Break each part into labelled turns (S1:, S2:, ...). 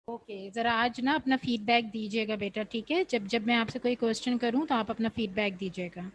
S1: Okay, ज़रा आज ना अपना फीडबैक दीजिएगा बेटा, ठीक है? जब जब मैं आपसे कोई क्वेश्चन करूं तो आप अपना फीडबैक दीजिएगा।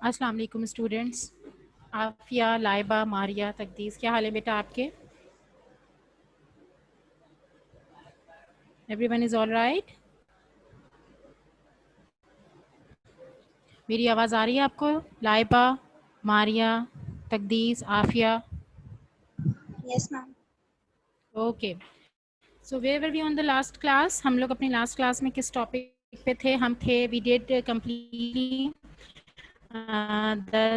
S1: अस्सलाम वालेकुम स्टूडेंट्स। आफिया, लाइबा, मारिया, तकदीस, क्या हाल है बेटा आपके? Everyone is all right? मेरी आवाज़ आ रही है आपको? Laiba, Maria, Taqdees, Afiya?
S2: Yes ma'am.
S1: Okay, so where were we on the last class? हम लोग अपनी लास्ट क्लास में किस टॉपिक पे थे? हम थे we did completely the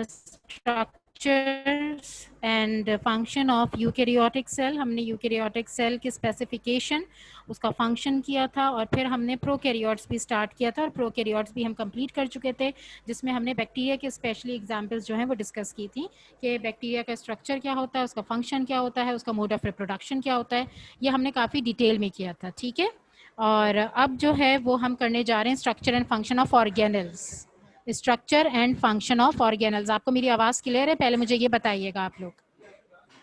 S1: structures and function of eukaryotic cell. हमने यूकेरियोटिक सेल की स्पेसिफिकेशन, उसका फंक्शन किया था, और फिर हमने प्रोकैरियोट्स भी स्टार्ट किया था, और प्रोकैरियोट्स भी हम कंप्लीट कर चुके थे, जिसमें हमने बैक्टीरिया के स्पेशली एग्जांपल्स जो हैं वो डिस्कस की थी कि बैक्टीरिया का स्ट्रक्चर क्या होता है, उसका फंक्शन क्या होता है, उसका मोड ऑफ रिप्रोडक्शन क्या होता है। ये हमने काफ़ी डिटेल में किया था, ठीक है? और अब जो है वो हम करने जा रहे हैं structure and function of organelles. Structure and function of organelles. आपको मेरी आवाज़ क्लियर है? पहले मुझे ये बताइएगा आप लोग।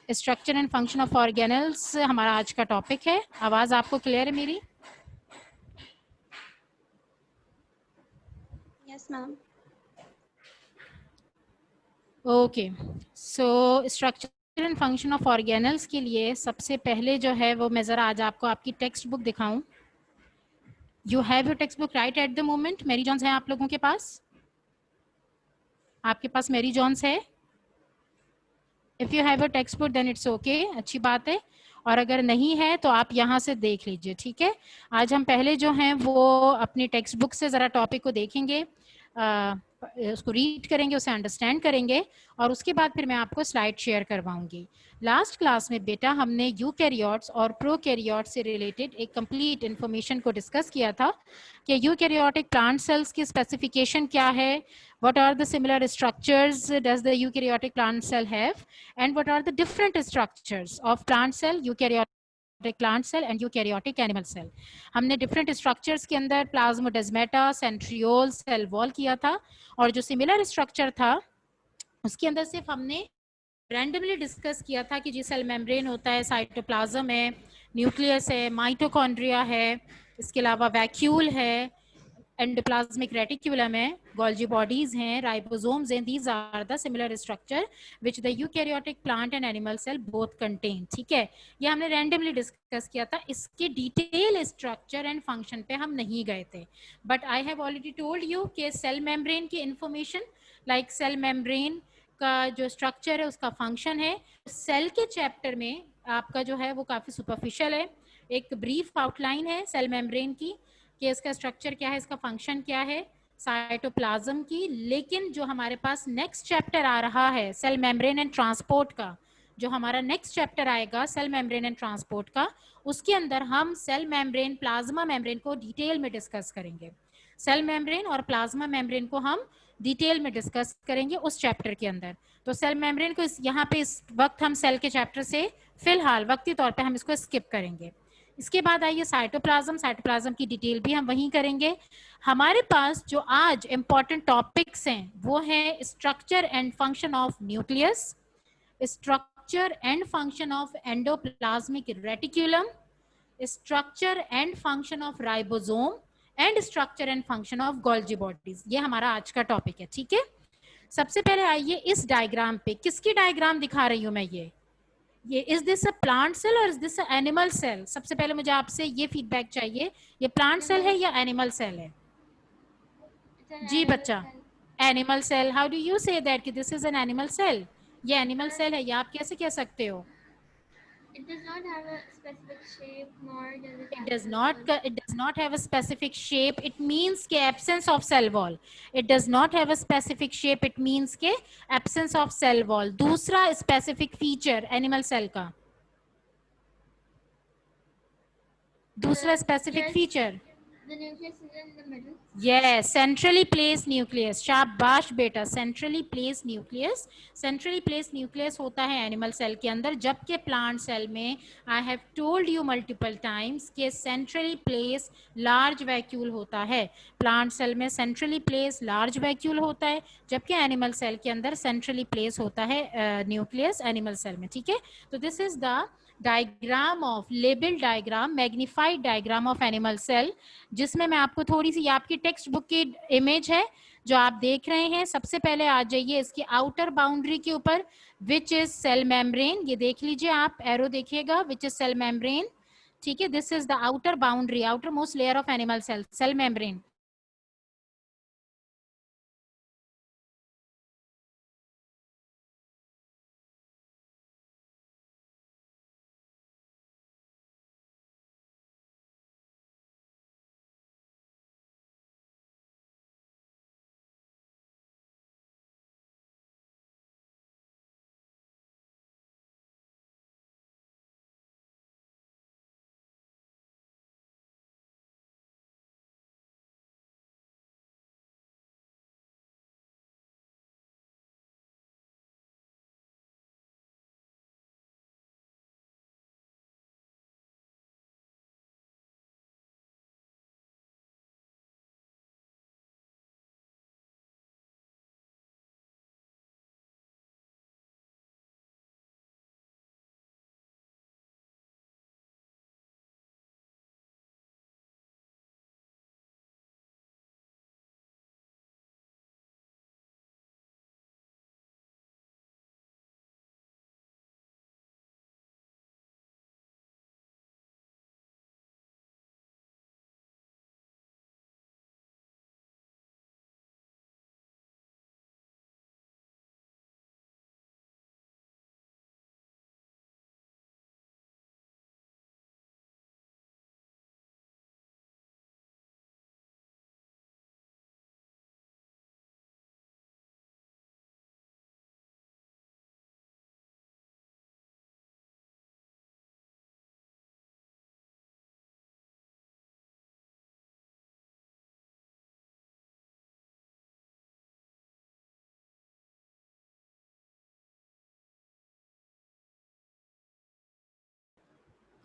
S1: Structure and function of organelles हमारा आज का टॉपिक है। आवाज़ आपको क्लियर है मेरी?
S2: Yes ma'am.
S1: Okay, so structure and function of organelles के लिए सबसे पहले जो है वो मैं ज़रा आज आपको आपकी टेक्स्ट बुक दिखाऊं। You have your text book right at the moment? मेरी जॉन्स है आप लोगों के पास? आपके पास मेरी जॉन्स है? If you have a textbook then it's okay, अच्छी बात है। और अगर नहीं है तो आप यहाँ से देख लीजिए, ठीक है? आज हम पहले जो हैं वो अपनी टेक्स्ट बुक से ज़रा टॉपिक को देखेंगे, उसको रीड करेंगे, उसे अंडरस्टैंड करेंगे, और उसके बाद फिर मैं आपको स्लाइड शेयर करवाऊंगी। लास्ट क्लास में बेटा हमने यूकैरियोट्स और प्रोकैरियोट्स से रिलेटेड एक कंप्लीट इन्फॉर्मेशन को डिस्कस किया था कि यूकैरियोटिक प्लांट सेल्स की स्पेसिफिकेशन क्या है, what are the similar structures does the eukaryotic plant cell have, and what are the different structures of plant cell, eukaryotic plant cell and eukaryotic animal cell। हमने different structures के अंदर plasmodesmata, centriole, cell wall किया था, और जो similar structure था उसके अंदर सिर्फ हमने रैंडमली डिस्कस किया था कि जी सेल मेम्ब्रेन होता है, साइटोप्लाज्म है, न्यूक्लियस है, माइटोकॉन्ड्रिया है, इसके अलावा वैक्यूल है, एंडोप्लाज्मिक रेटिकुलम है, गोल्जी बॉडीज हैं, राइबोसोम्स हैं। These are the similar structure which the eukaryotic plant and animal cell both contain, ठीक है? ये हमने रैंडमली डिस्कस किया था, इसके डिटेल स्ट्रक्चर एंड फंक्शन पे हम नहीं गए थे, but I have already told you कि सेल मेम्ब्रेन की इंफॉर्मेशन, लाइक सेल मेम्ब्रेन का जो स्ट्रक्चर है उसका फंक्शन है, सेल के चैप्टर में आपका जो है वो काफ़ी सुपरफिशियल है, एक ब्रीफ आउटलाइन है सेल मेम्ब्रेन की कि इसका स्ट्रक्चर क्या है, इसका फंक्शन क्या है, साइटोप्लाज्म की। लेकिन जो हमारे पास नेक्स्ट चैप्टर आ रहा है सेल मेम्ब्रेन एंड ट्रांसपोर्ट का, जो हमारा नेक्स्ट चैप्टर आएगा सेल मेम्ब्रेन एंड ट्रांसपोर्ट का, उसके अंदर हम सेल मेम्ब्रेन प्लाज्मा मेम्ब्रेन को डिटेल में डिस्कस करेंगे। सेल मेम्ब्रेन और प्लाज्मा मेम्ब्रेन को हम डिटेल में डिस्कस करेंगे उस चैप्टर के अंदर। तो सेल मेम्ब्रेन को यहाँ पे इस वक्त हम सेल के चैप्टर से फिलहाल वक्ती तौर पे हम इसको स्किप करेंगे। इसके बाद आइए साइटोप्लाज्म। साइटोप्लाज्म की डिटेल भी हम वहीं करेंगे। हमारे पास जो आज इंपॉर्टेंट टॉपिक्स हैं वो है structure and function of nucleus, structure and function of endoplasmic reticulum, structure and function of ribosome and structure and function of Golgi bodies. ये हमारा आज का टॉपिक है, ठीक है। सबसे पहले आइए इस डायग्राम पे, किसकी डायग्राम दिखा रही हूं मैं, ये is this a plant cell और is this a animal cell? सबसे पहले मुझे आपसे ये फीडबैक चाहिए, ये प्लांट सेल है या एनिमल सेल है? जी बच्चा, animal cell. How do you say that कि this is an animal cell? ये एनिमल सेल है, ये आप कैसे कह सकते हो?
S2: It does not have a specific shape, nor does it
S1: It
S2: have
S1: does
S2: cell
S1: not.
S2: wall.
S1: It does not have a specific shape. It means के absence of cell wall. It does not have a specific shape. It means के absence of cell wall. दूसरा specific feature animal cell का, दूसरा specific feature,
S2: The nucleus is in the middle.
S1: yes, centrally placed nucleus. शाबाश बेटा, centrally placed nucleus. Centrally placed nucleus होता है animal cell के अंदर, जबकि plant cell में I have told you multiple times कि centrally placed large vacuole होता है। plant cell में centrally placed large vacuole होता है, जबकि animal cell के अंदर centrally placed होता है nucleus animal cell में, ठीक है। तो this is the diagram of label diagram, magnified diagram of animal cell, जिसमें मैं आपको थोड़ी सी, आपकी टेक्स्ट बुक की इमेज है जो आप देख रहे हैं। सबसे पहले आ जाइए इसकी आउटर बाउंड्री के ऊपर, विच इज सेल मेम्ब्रेन। ये देख लीजिए, आप एरो देखिएगा, विच इज सेल मेम्ब्रेन, ठीक है। This is the outer boundary, outer most layer of animal cell, cell membrane.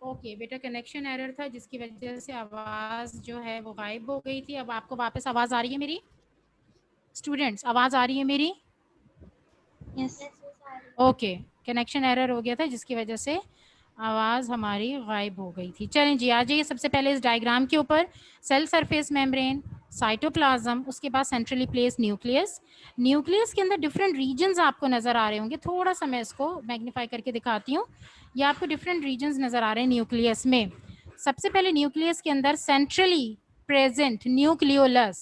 S1: Okay बेटा, कनेक्शन एरर था जिसकी वजह से आवाज जो है वो गायब हो गई थी। अब आपको वापस आवाज आ रही है मेरी? स्टूडेंट्स, आवाज आ रही है मेरी?
S2: Yes.
S1: ओके, कनेक्शन एरर हो गया था जिसकी वजह से आवाज हमारी गायब हो गई थी। चलें जी, आ जाइए सबसे पहले इस डायग्राम के ऊपर। सेल सरफेस मेम्ब्रेन, साइटोप्लाज्म, उसके बाद सेंट्रली प्लेस न्यूक्लियस। न्यूक्लियस के अंदर डिफरेंट रीजन्स आपको नजर आ रहे होंगे। थोड़ा सा मैं इसको मैग्नीफाई करके दिखाती हूँ। ये आपको डिफरेंट रीजन्स नजर आ रहे हैं न्यूक्लियस में। सबसे पहले न्यूक्लियस के अंदर centrally present nucleolus,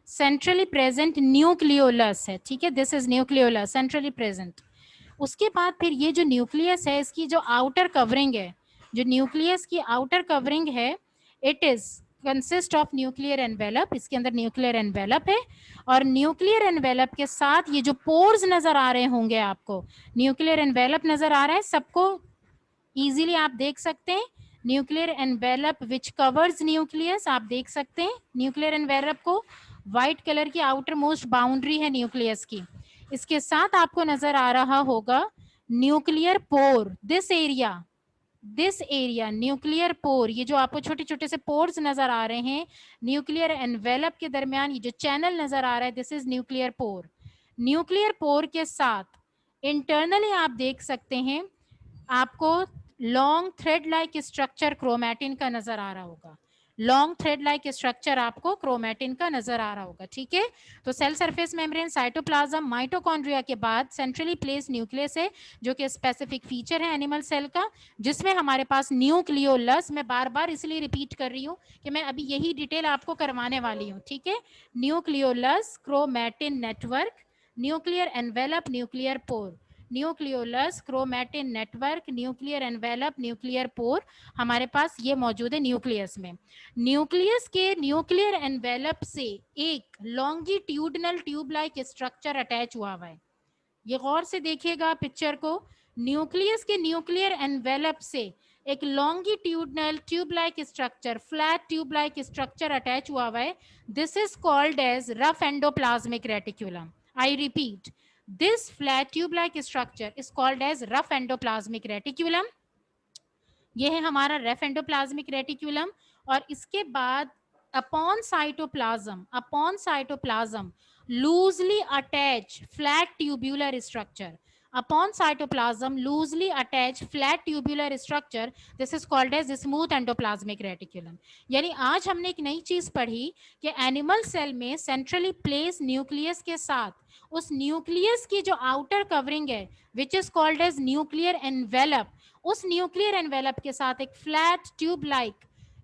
S1: centrally present nucleolus है, ठीक है। This is nucleolus, centrally present. उसके बाद फिर ये जो न्यूक्लियस है, इसकी जो आउटर कवरिंग है, जो न्यूक्लियस की आउटर कवरिंग है, it is consist of nuclear envelope. इसके अंदर न्यूक्लियर एनवेलप है, और न्यूक्लियर एनवेलप के साथ ये जो पोर्स नजर आ रहे होंगे आपको, न्यूक्लियर एनवेलप नजर आ रहा है सबको, इजीली आप देख सकते हैं। Nuclear envelope which covers nucleus, आप देख सकते हैं न्यूक्लियर एनवेलप को, व्हाइट कलर की आउटर मोस्ट बाउंड्री है न्यूक्लियस की। इसके साथ आपको नजर आ रहा होगा nuclear pore, this area nuclear pore, ये जो आपको छोटे छोटे से पोर्स नजर आ रहे हैं न्यूक्लियर एनवेलप के दरमियान, ये जो चैनल नजर आ रहा है, this is nuclear pore. Nuclear pore के साथ इंटरनली आप देख सकते हैं आपको long thread like structure chromatin का नजर आ रहा होगा। लॉन्ग थ्रेड लाइक स्ट्रक्चर आपको क्रोमैटिन का नजर आ रहा होगा, ठीक है। तो cell surface membrane, cytoplasm, mitochondria के बाद सेंट्रली प्लेस न्यूक्लियस है जो कि स्पेसिफिक फीचर है एनिमल सेल का, जिसमें हमारे पास न्यूक्लियोलस, मैं बार बार इसलिए रिपीट कर रही हूँ कि मैं अभी यही डिटेल आपको करवाने वाली हूँ, ठीक है। Nucleolus, chromatin network, nuclear envelope, nuclear pore, nucleolus, chromatin network, nuclear envelope, nuclear pore, हमारे पास ये मौजूद है न्यूक्लियस में। न्यूक्लियस के न्यूक्लियर एनवेलप से एक longitudinal tube like structure attach हुआ है। ये गौर से देखिएगा पिक्चर को, न्यूक्लियस के न्यूक्लियर एनवेलप से एक longitudinal tube like structure, flat tube like structure attach हुआ है। This is called as rough endoplasmic reticulum. I repeat, this flat tube like structure is called as rough endoplasmic reticulum. ये है हमारा rough endoplasmic reticulum. और इसके बाद upon cytoplasm loosely attach flat tubular structure, upon cytoplasm loosely attach flat tubular structure, this is called as smooth endoplasmic reticulum. यानी आज हमने एक नई चीज पढ़ी कि एनिमल सेल में सेंट्रली प्लेस न्यूक्लियस के साथ उस न्यूक्लियस की जो आउटर कवरिंग है which is called as nuclear envelope, उस न्यूक्लियर एनवेलप के साथ एक फ्लैट ट्यूब लाइक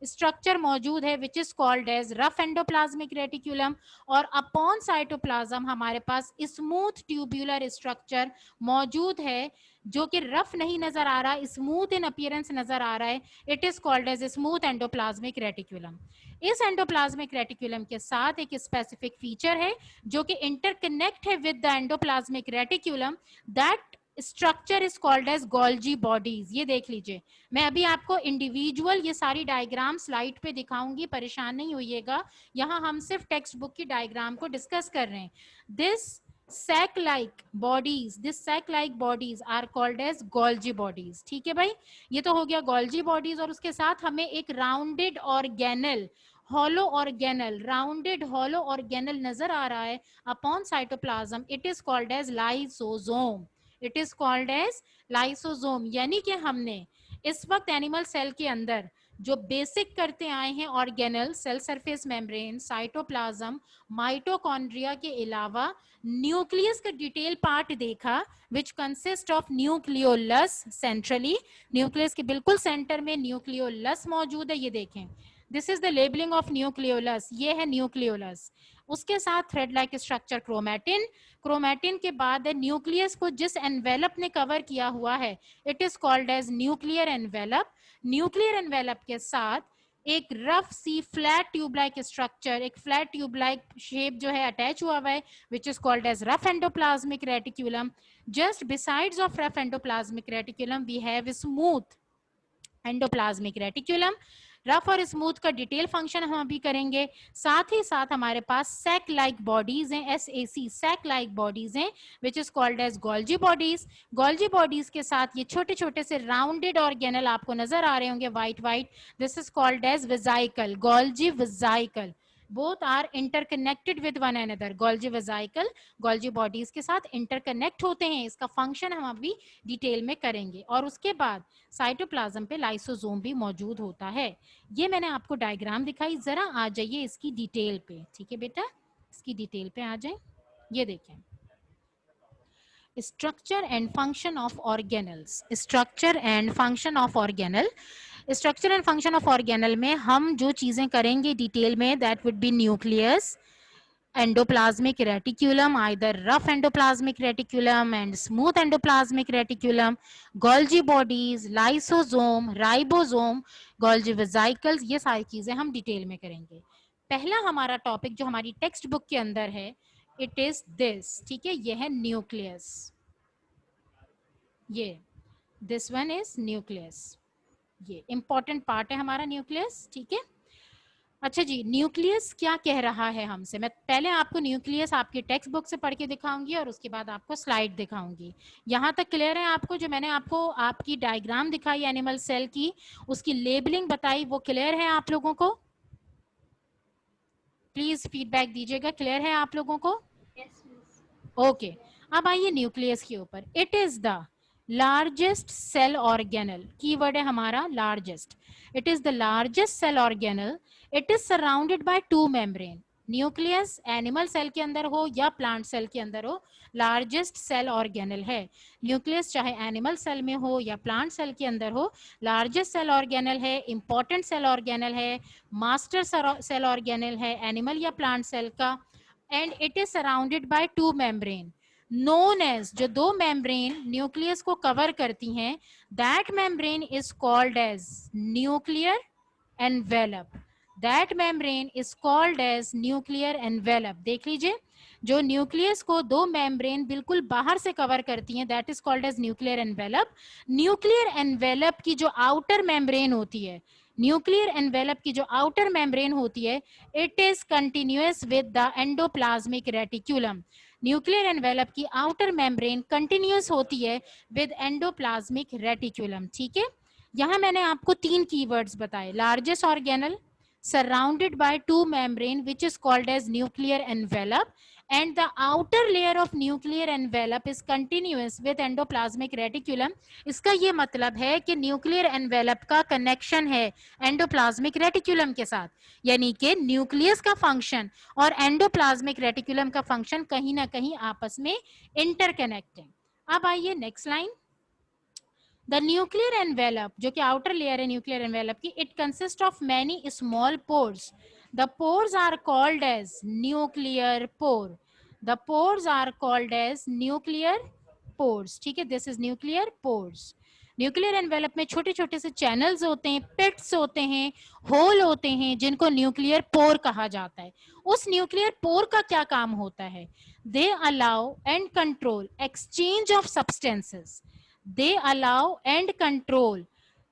S1: स्ट्रक्चर मौजूद है which is called as rough endoplasmic reticulum. और अपॉन साइटोप्लाज्म हमारे पास स्मूथ ट्यूब्यूलर स्ट्रक्चर मौजूद है जो कि रफ नहीं नजर आ रहा, स्मूथ इन अपीयरेंस नजर आ रहा है, it is called as smooth endoplasmic reticulum. इस एंडोप्लाज्मिक रेटिकुलम के साथ एक स्पेसिफिक फीचर है जो कि इंटरकनेक्ट है with the endoplasmic reticulum, that structure is called as Golgi bodies. ये देख लीजिए, मैं अभी आपको इंडिविजुअल ये सारी डायग्राम स्लाइड पे दिखाऊंगी, परेशान नहीं होइएगा, यहाँ हम सिर्फ टेक्स्ट बुक की डायग्राम को डिस्कस कर रहे हैं। This sac like bodies are called as Golgi bodies, ठीक है भाई। ये तो हो गया Golgi bodies। और उसके साथ हमें एक rounded organelle, hollow organelle, rounded hollow organelle नजर आ रहा है upon cytoplasm, it is called as lysosome, it is called as lysosome. यानी कि हमने इस वक्त एनिमल सेल के अंदर जो बेसिक करते आए हैं organelle, cell surface membrane, cytoplasm, mitochondria के अलावा न्यूक्लियस का डिटेल पार्ट देखा which consist of nucleolus centrally, nucleus के बिल्कुल सेंटर में न्यूक्लियोलस मौजूद है, ये देखें, this is the labelling of nucleolus, ये है न्यूक्लियोलस। उसके साथ thread like structure chromatin, chromatin के बाद न्यूक्लियस को जिस एनवेलप ने कवर किया हुआ है it is called as nuclear envelope. Nuclear envelope के साथ एक रफ सी फ्लैट ट्यूब लाइक स्ट्रक्चर, एक फ्लैट ट्यूब लाइक शेप जो है अटैच हुआ है which is called as rough endoplasmic reticulum. Just besides of rough endoplasmic reticulum we have smooth endoplasmic reticulum. Rough और स्मूथ का डिटेल फंक्शन हम अभी करेंगे। साथ ही साथ हमारे पास सैक लाइक बॉडीज हैं, SAC, सैक लाइक बॉडीज हैं which is called as Golgi bodies. Golgi bodies के साथ ये छोटे छोटे से राउंडेड ऑर्गेनल आपको नजर आ रहे होंगे white white, this is called as vesicle, Golgi vesicle. Both are interconnected with one another, Golgi vesicle Golgi bodies के साथ इंटरकनेक्ट होते हैं, इसका फंक्शन हम अभी डिटेल में करेंगे। और उसके बाद साइटोप्लाज्म पे लाइसोसोम भी मौजूद होता है। ये मैंने आपको डायग्राम दिखाई, जरा आ जाइए इसकी डिटेल पे, ठीक है बेटा, इसकी डिटेल पे आ जाए। ये देखें, structure and function of organelles, structure and function of organelle. Structure and function of organelle में हम जो चीजें करेंगे डिटेल में, that would be nucleus, endoplasmic reticulum, either rough endoplasmic reticulum and smooth endoplasmic reticulum, Golgi bodies, lysosome, ribosome, Golgi vesicles, ये सारी चीजें हम डिटेल में करेंगे। पहला हमारा टॉपिक जो हमारी टेक्स्ट बुक के अंदर है इट इज दिस, ठीक है, ये है न्यूक्लियस, ये दिस वन इज न्यूक्लियस, ये इंपॉर्टेंट पार्ट है हमारा न्यूक्लियस, ठीक है। अच्छा जी, न्यूक्लियस क्या कह रहा है हमसे? मैं पहले आपको न्यूक्लियस आपकी टेक्स्ट बुक से पढ़ के दिखाऊंगी और उसके बाद आपको स्लाइड दिखाऊंगी। यहाँ तक क्लियर है आपको? जो मैंने आपको आपकी डायग्राम दिखाई एनिमल सेल की, उसकी लेबलिंग बताई, वो क्लियर है आप लोगों को? प्लीज फीडबैक दीजिएगा, क्लियर है आप लोगों को?
S2: Yes, miss.
S1: ओके, अब आइए न्यूक्लियस के ऊपर। It is the largest cell organelle, keyword है हमारा largest. It is the largest cell organelle. It is surrounded by two membrane. Nucleus animal cell के अंदर हो या प्लांट सेल के अंदर हो, लार्जेस्ट सेल ऑर्गेनल है। न्यूक्लियस चाहे एनिमल सेल में हो या प्लांट सेल के अंदर हो, लार्जेस्ट सेल ऑर्गेनल है, इंपॉर्टेंट सेल ऑर्गेनल है, मास्टर सेल ऑर्गेनल है एनिमल या प्लांट सेल का। And it is surrounded by two membrane known as, जो दो मेम्ब्रेन न्यूक्लियस को कवर करती हैं, that membrane is called as nuclear envelope. That membrane is called as nuclear envelope. देख लीजिए, जो न्यूक्लियस को दो मेम्ब्रेन बिल्कुल बाहर से कवर करती हैं, that is called as nuclear envelope. Nuclear envelope की जो आउटर मेम्ब्रेन होती है, न्यूक्लियर एनवेलप की जो आउटर मेम्ब्रेन होती है, it is continuous with the endoplasmic reticulum. Nuclear envelope की आउटर मेम्ब्रेन कंटिन्यूअस होती है विद एंडोप्लाज्मिक रेटिक्यूलम। ठीक है, यहां मैंने आपको तीन कीवर्ड्स बताए। Largest organelle, surrounded by two membrane which is called as nuclear envelope, and the outer layer of nuclear envelope is continuous with endoplasmic reticulum। इसका ये मतलब है कि न्यूक्लियर एनवेलप का कनेक्शन है एंडोप्लाज्मिक रेटिकुलम के साथ, यानी कि न्यूक्लियस का फंक्शन और एंडोप्लाज्मिक रेटिकुलम का फंक्शन कहीं ना कहीं आपस में इंटरकनेक्टेड। अब आइए next line. The nuclear envelope, जो कि आउटर लेयर है न्यूक्लियर एनवेलप की, it consist of many small pores. The pores are called as nuclear pore. The pores are called as nuclear pores. ठीक है, this is nuclear pores. Nuclear envelope में छोटे छोटे से चैनल्स होते हैं, पिट्स होते हैं, होल होते हैं, जिनको न्यूक्लियर पोर कहा जाता है। उस न्यूक्लियर पोर का क्या काम होता है? They allow and control exchange of substances. they allow and control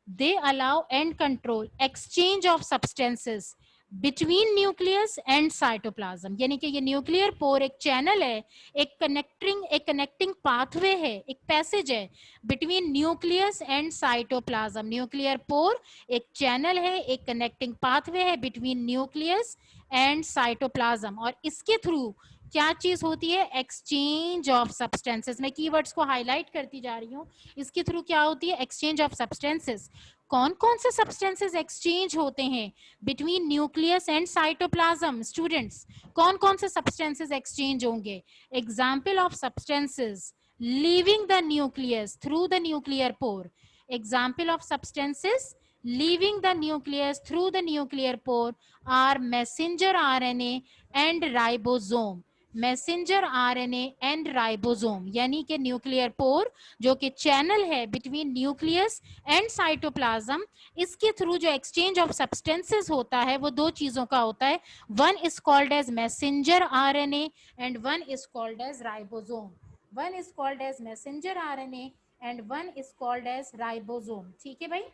S1: they allow and control exchange of substances between nucleus and cytoplasm. यानी कि ये न्यूक्लियर पोर एक चैनल है, एक कनेक्टिंग पाथवे है, एक पैसेज है between nucleus and cytoplasm. Nuclear pore एक चैनल है, एक कनेक्टिंग पाथवे है बिटवीन न्यूक्लियस एंड साइटोप्लाज्म, और इसके थ्रू क्या चीज होती है? Exchange of substances. मैं कीवर्ड्स को हाईलाइट करती जा रही हूँ। इसके थ्रू क्या होती है? Exchange of substances. कौन कौन से सब्सटेंसेस एक्सचेंज होते हैं between nucleus and cytoplasm? Students, कौन कौन से सब्सटेंसेस एक्सचेंज होंगे? Example of substances leaving the nucleus through the nuclear pore. Example of substances leaving the nucleus through the nuclear pore are messenger RNA and ribosome। Messenger RNA and ribosome, यानी कि nuclear pore जो कि channel है between nucleus and cytoplasm, इसके through जो exchange of substances होता है वो दो चीजों का होता है। One is called as messenger RNA and one is called as ribosome. One is called as messenger RNA and one is called as ribosome. ठीक है भाई।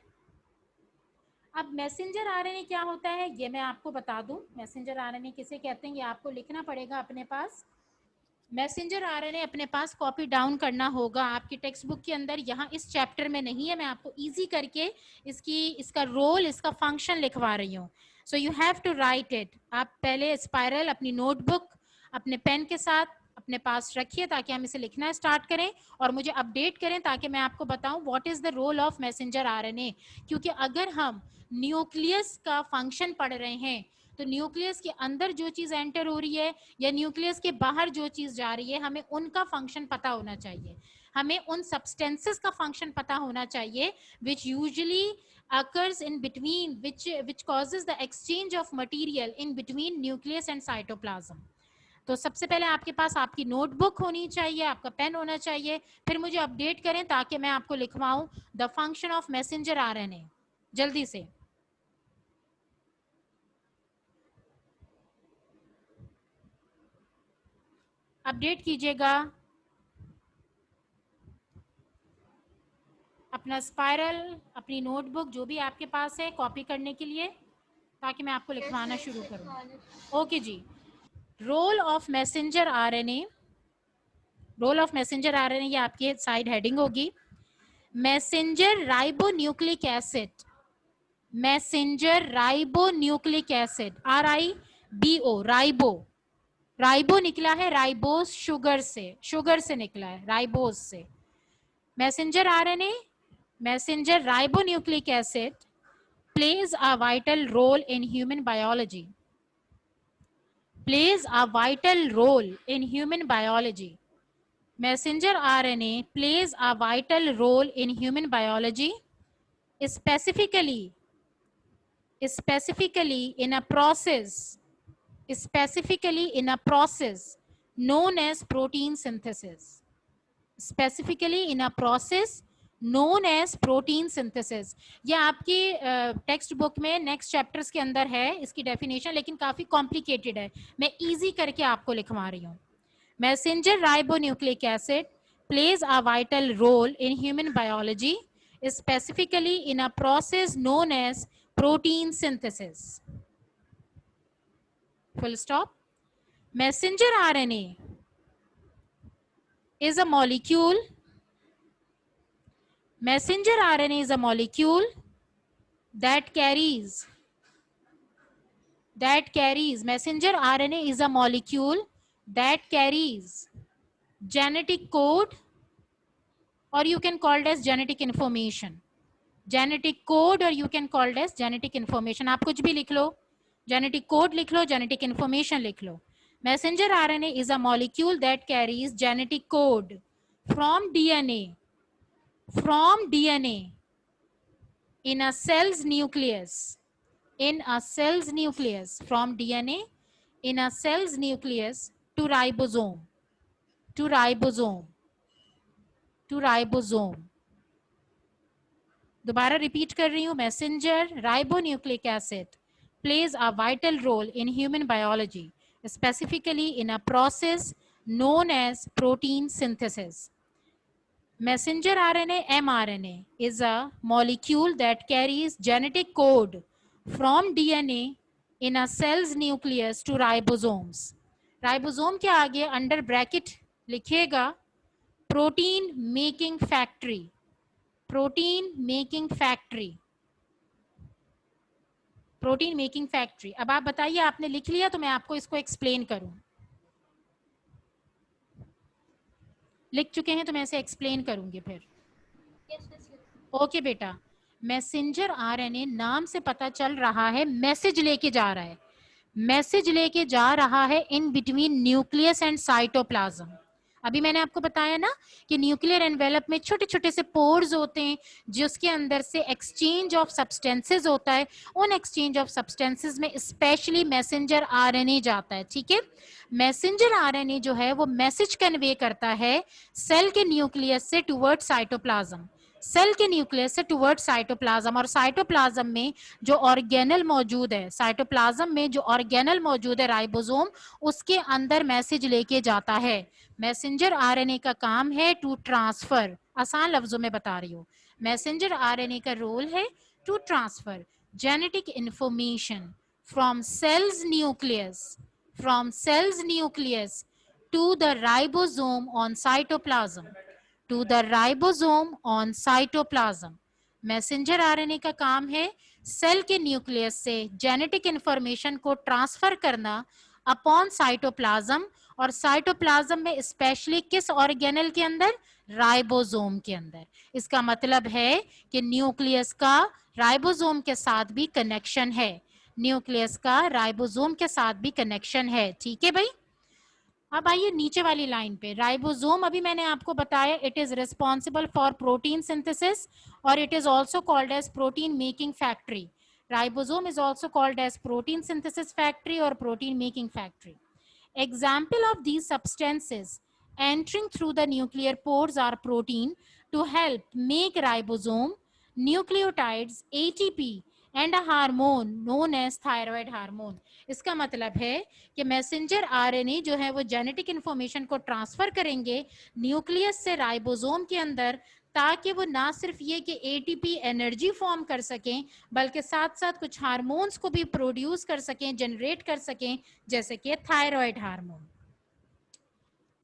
S1: अब मैसेंजर आरएनए क्या होता है ये मैं आपको बता दूं। मैसेंजर आरएनए किसे कहते हैं ये आपको लिखना पड़ेगा अपने पास। मैसेंजर आरएनए अपने पास कॉपी डाउन करना होगा आपकी टेक्स्ट बुक के अंदर। यहाँ इस चैप्टर में नहीं है, मैं आपको इजी करके इसका रोल, इसका फंक्शन लिखवा रही हूँ। So you have to write it. आप पहले स्पाइरल अपनी नोटबुक अपने पेन के साथ अपने पास रखिए ताकि हम इसे लिखना स्टार्ट करें और मुझे अपडेट करें ताकि मैं आपको बताऊं what is the role of messenger RNA. क्योंकि अगर हम न्यूक्लियस का फंक्शन पढ़ रहे हैं तो न्यूक्लियस के अंदर जो चीज एंटर हो रही है या न्यूक्लियस के बाहर जो चीज जा रही है, हमें उनका फंक्शन पता होना चाहिए। हमें उन सब्सटेंसेस का फंक्शन पता होना चाहिए विच usually occurs in between, which causes the exchange of material in between nucleus and cytoplasm। तो सबसे पहले आपके पास आपकी नोटबुक होनी चाहिए, आपका पेन होना चाहिए, फिर मुझे अपडेट करें ताकि मैं आपको लिखवाऊं the function of messenger RNA. जल्दी से अपडेट कीजिएगा अपना स्पाइरल, अपनी नोटबुक जो भी आपके पास है कॉपी करने के लिए। ताकि मैं आपको
S2: Yes,
S1: लिखवाना
S2: yes,
S1: शुरू
S2: it's
S1: करूँ।
S2: fine.
S1: ओके जी। Role of messenger RNA, role of messenger RNA ये आपकी साइड हेडिंग होगी। Messenger ribonucleic acid, messenger ribonucleic acid, RIBO, ribo, ribo निकला है राइबोस शुगर से, शुगर से निकला है राइबोस से। Messenger RNA, messenger ribonucleic acid plays a vital role in human biology, plays a vital role in human biology. Messenger RNA plays a vital role in human biology, specifically, specifically in a process, specifically in a process known as protein synthesis, specifically in a process known as protein synthesis. ये आपकी text book में next chapters के अंदर है इसकी definition, लेकिन काफी complicated है, मैं इजी करके आपको लिखवा रही हूँ। Messenger ribonucleic acid plays a vital role in human biology, specifically in a process known as protein synthesis. Full stop. Messenger RNA is a molecule, messenger RNA is a molecule that carries, messenger RNA is a molecule that carries genetic code, or you can call it as genetic information, genetic code, or you can call it as genetic information. आप कुछ भी लिख लो, genetic code लिख लो, genetic information लिख लो। Messenger RNA is a molecule that carries genetic code from DNA, from DNA in a cell's nucleus, in a cell's nucleus, from DNA in a cell's nucleus to ribosome, to ribosome, to ribosome. दोबारा repeat कर रही हूं, messenger ribonucleic acid plays a vital role in human biology, specifically in a process known as protein synthesis. Messenger RNA, mRNA, is a molecule that carries genetic code from DNA in a cell's nucleus to ribosomes. Ribosome के आगे under bracket लिखिएगा protein making factory, protein making factory, protein making factory. अब आप बताइए, आपने लिख लिया तो मैं आपको इसको एक्सप्लेन करूं। लिख चुके हैं तो मैं इसे एक्सप्लेन करूंगी फिर।
S2: Yes, yes, yes.
S1: ओके बेटा, मैसेंजर आरएनए नाम से पता चल रहा है मैसेज लेके जा रहा है, मैसेज लेके जा रहा है in between nucleus and cytoplasm. अभी मैंने आपको बताया ना कि न्यूक्लियर एनवेलप में छोटे छोटे से पोर्स होते हैं जिसके अंदर से एक्सचेंज ऑफ सब्सटेंसेस होता है, उन एक्सचेंज ऑफ सब्सटेंसेस में स्पेशली मैसेंजर आरएनए जाता है। ठीक है, मैसेंजर आरएनए जो है वो मैसेज कन्वे करता है सेल के न्यूक्लियस से टुवर्ड साइटोप्लाज्म, सेल के न्यूक्लियस से टुवर्ड साइटोप्लाज्म, और साइटोप्लाज्म में जो ऑर्गेनल मौजूद है, साइटोप्लाज्म में जो ऑर्गेनल मौजूद है राइबोसोम, उसके अंदर मैसेज लेके जाता है। मैसेंजर आरएनए का काम है टू ट्रांसफर, आसान लफ्जों में बता रही हूँ, मैसेंजर आरएनए का रोल है to transfer genetic information from cell's nucleus, from cell's nucleus to the ribosome on cytoplasm, to the ribosome on cytoplasm. Messenger RNA का काम है सेल के न्यूक्लियस से जेनेटिक इंफॉर्मेशन को ट्रांसफर करना अपॉन साइटोप्लाज्म, और साइटोप्लाज्म में स्पेशली किस ऑर्गेनल के अंदर, राइबोसोम के अंदर। इसका मतलब है कि न्यूक्लियस का राइबोसोम के साथ भी कनेक्शन है, न्यूक्लियस का राइबोसोम के साथ भी कनेक्शन है। ठीक है भाई, अब आइए नीचे वाली लाइन पे, राइबोसोम अभी मैंने आपको बताया it is responsible for protein synthesis और it is also called as protein making factory. Ribosome is also called as protein synthesis factory और protein making factory. Example of these substances entering through the nuclear pores are protein to help make ribosome, nucleotides, ATP and a hormone known as thyroid hormone. इसका मतलब है कि messenger RNA जो है वो genetic information को transfer करेंगे nucleus से राइबोसोम के अंदर, ताकि वो ना सिर्फ ये कि एटीपी एनर्जी फॉर्म कर सकें, बल्कि साथ साथ कुछ हार्मोन्स को भी प्रोड्यूस कर सकें, जनरेट कर सकें, जैसे कि थायराइड हार्मोन।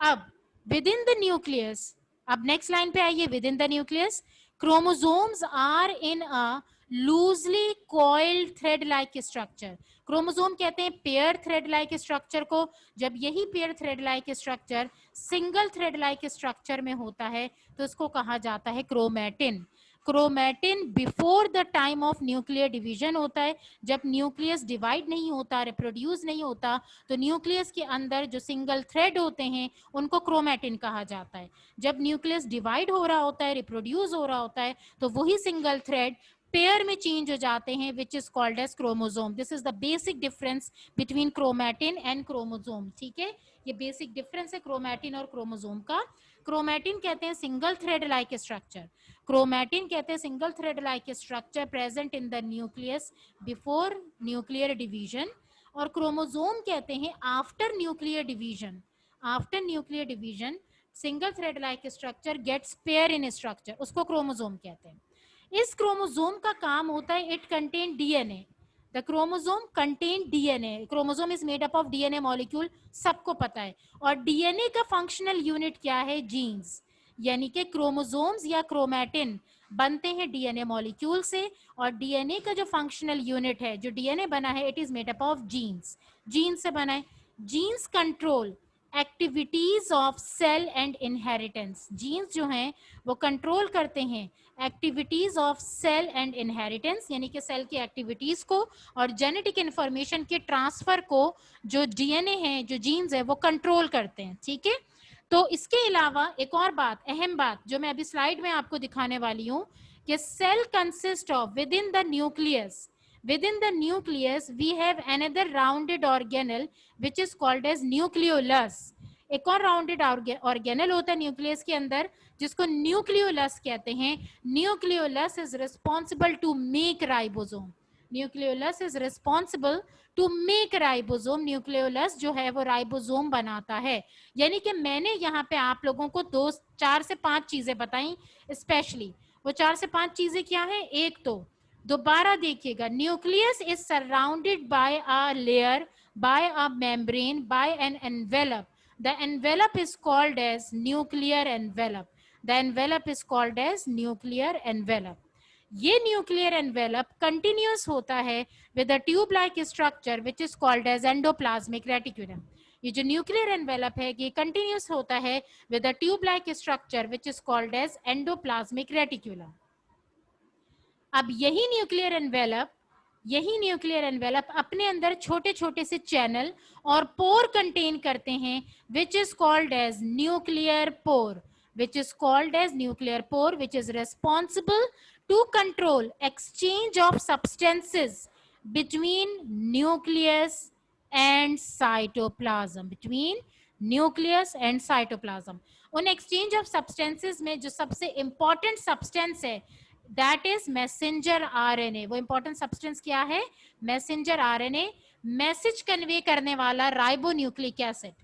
S1: अब विद इन द न्यूक्लियस, अब नेक्स्ट लाइन पे आइए, within the nucleus chromosomes are in a loosely coiled thread like structure. Chromosome कहते हैं पेयर थ्रेड लाइक स्ट्रक्चर को। जब यही pair thread like structure single thread like structure में होता है तो इसको कहा जाता है chromatin. Chromatin before the time of nuclear division होता है। जब न्यूक्लियस डिवाइड नहीं होता, रिप्रोड्यूस नहीं होता, तो न्यूक्लियस के अंदर जो सिंगल थ्रेड होते हैं उनको क्रोमैटिन कहा जाता है। जब न्यूक्लियस डिवाइड हो रहा होता है, रिप्रोड्यूस हो रहा होता है, तो वही सिंगल थ्रेड पेयर में चेंज हो जाते हैं, which is called as chromosome. This is the basic difference between chromatin and chromosome. ठीक है, ये बेसिक डिफरेंस है क्रोमैटिन और क्रोमोसोम का। क्रोमैटिन कहते हैं single thread like structure. Chromatin कहते हैं single thread like structure present in the nucleus before nuclear division. और क्रोमोसोम कहते हैं after nuclear division. After nuclear division single thread like structure gets pair in structure, उसको chromosome कहते हैं। इस chromosome का काम होता है, it contain DNA. The chromosome contain DNA. Chromosome is made up of DNA molecule, सबको पता है। और डीएनए का फंक्शनल यूनिट क्या है? जीन्स। यानी कि क्रोमोसोम्स या क्रोमैटिन बनते हैं डीएनए मॉलिक्यूल से, और डीएनए का जो फंक्शनल यूनिट है, जो डीएनए बना है, it is made up of genes. Genes से बना है। Genes control activities of cell and inheritance. Genes जो हैं वो कंट्रोल करते हैं activities of cell and inheritance, यानी कि सेल की एक्टिविटीज को और जेनेटिक इंफॉर्मेशन के ट्रांसफर को जो डीएनए है, जो जीन्स है, वो कंट्रोल करते हैं। ठीक है, तो इसके अलावा एक और बात, अहम बात, जो मैं अभी स्लाइड में आपको दिखाने वाली हूं, कि cell consist of within the nucleus we have another rounded organelle which is called as nucleolus. एक और राउंडेड ऑर्गेनल होता है न्यूक्लियस के अंदर, जिसको न्यूक्लियोलस कहते हैं। Nucleolus is responsible to make ribosome. Nucleolus is responsible to make ribosome. Nucleolus जो है वो राइबोसोम बनाता है। यानी कि मैंने यहाँ पे आप लोगों को 4 से 5 चीजें बताई स्पेशली। वो 4 से 5 चीजें क्या है? एक तो दोबारा देखिएगा, nucleus is surrounded by a layer, by a membrane, by an envelope. The envelope is called as nuclear envelope. The envelope is called as nuclear envelope. ये न्यूक्लियर एनवेलप कंटिन्यूस होता है with a tube like structure which is called as endoplasmic reticulum. ये जो nuclear envelope है ये continuous होता है with a tube like structure which is called as endoplasmic reticulum. अब यही न्यूक्लियर एनवेलप अपने अंदर छोटे छोटे से चैनल और पोर कंटेन करते हैं, which is called as nuclear pore. which is called as nuclear pore, which is responsible to control exchange of substances between nucleus and cytoplasm, between nucleus and cytoplasm। उन exchange of substances में जो सबसे important substance है, that is messenger RNA. वो important substance क्या है? Messenger RNA, message convey करने वाला ribonucleic acid.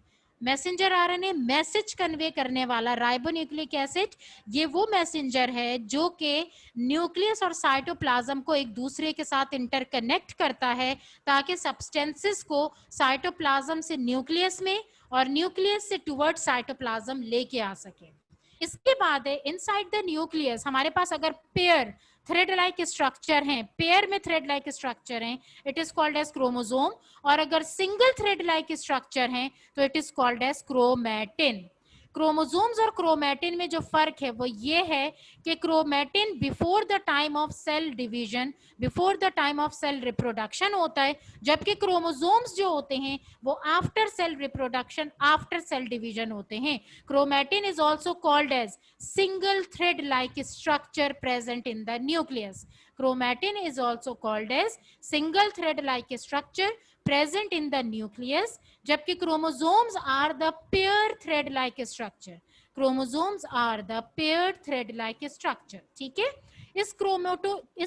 S1: Messenger RNA message convey करने वाला राइबोन्यूक्लिक एसिड, ये वो मैसेंजर है जो कि न्यूक्लियस और साइटोप्लाज्म को एक दूसरे के साथ इंटरकनेक्ट करता है, ताकि सब्सटेंसेस को साइटोप्लाज्म से न्यूक्लियस में और न्यूक्लियस से टुवर्ड साइटोप्लाज्म लेके आ सके। इसके बाद है इनसाइड द न्यूक्लियस हमारे पास अगर पेयर थ्रेड लाइक स्ट्रक्चर हैं, पेयर में थ्रेड लाइक स्ट्रक्चर हैं, it is called as chromosome. और अगर सिंगल थ्रेड लाइक स्ट्रक्चर हैं तो it is called as chromatin. Chromosomes और क्रोमैटिन में जो फर्क है वो ये है कि chromatin before the time of cell division, before the time of cell reproduction होता है, जबकि क्रोमोसोम्स जो होते हैं वो after cell reproduction, after cell division होते हैं। Chromatin is also called as single thread like structure present in the nucleus. Chromatin is also called as single thread like structure present in the nucleus, जबकि chromosomes are the pair thread like structure. Chromosomes are the pair thread like structure. ठीक है, इस